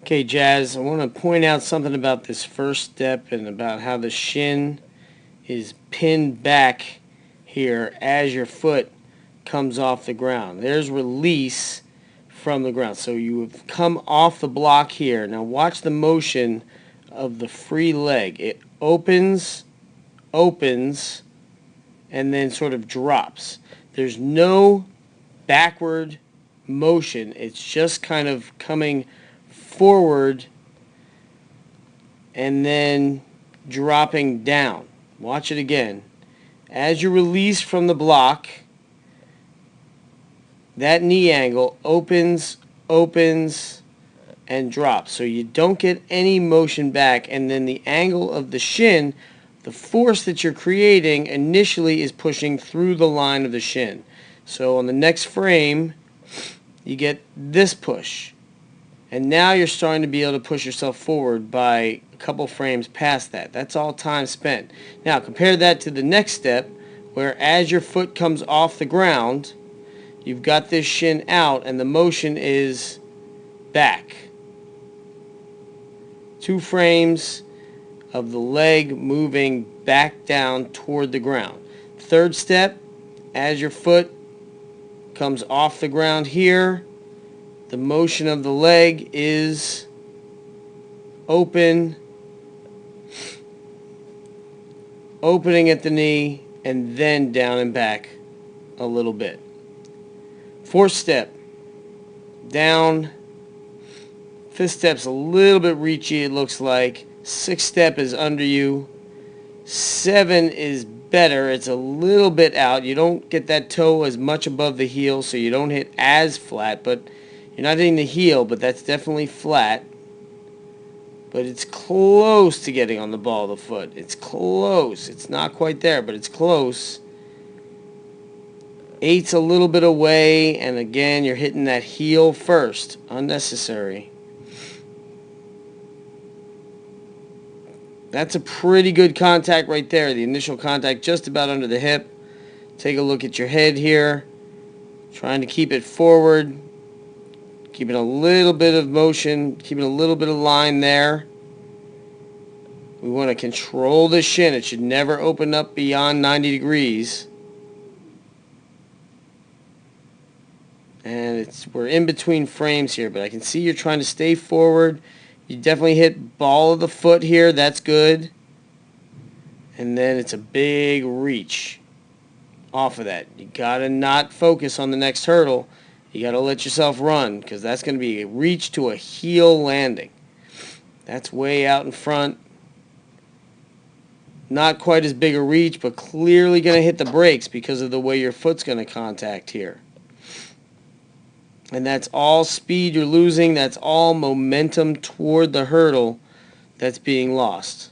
Okay, Jazz, I want to point out something about this first step and about how the shin is pinned back here as your foot comes off the ground. There's release from the ground. So you have come off the block here. Now watch the motion of the free leg. It opens, opens, and then sort of drops. There's no backward motion. It's just kind of coming forward and then dropping down. Watch it again. As you release from the block, that knee angle opens, opens, and drops. So you don't get any motion back, and then the angle of the shin, the force that you're creating initially is pushing through the line of the shin. So on the next frame, you get this push. And now you're starting to be able to push yourself forward by a couple frames past that. That's all time spent. Now compare that to the next step, where as your foot comes off the ground, you've got this shin out and the motion is back. 2 frames of the leg moving back down toward the ground. Third step, as your foot comes off the ground here, the motion of the leg is open, opening at the knee, and then down and back a little bit. Fourth step, down. Fifth step's a little bit reachy, it looks like. Sixth step is under you. 7 is better. It's a little bit out. You don't get that toe as much above the heel, so you don't hit as flat, but you're not hitting the heel, but that's definitely flat. But it's close to getting on the ball of the foot. It's close. It's not quite there, but it's close. 8's a little bit away, and again, you're hitting that heel first. Unnecessary. That's a pretty good contact right there. The initial contact just about under the hip. Take a look at your head here. Trying to keep it forward. Keeping a little bit of motion. Keeping a little bit of line there. We want to control the shin. It should never open up beyond 90 degrees. And we're in between frames here, but I can see you're trying to stay forward. You definitely hit ball of the foot here. That's good. And then it's a big reach off of that. You got to not focus on the next hurdle. You got to let yourself run, because that's going to be a reach to a heel landing. That's way out in front. Not quite as big a reach, but clearly going to hit the brakes because of the way your foot's going to contact here. And that's all speed you're losing. That's all momentum toward the hurdle that's being lost.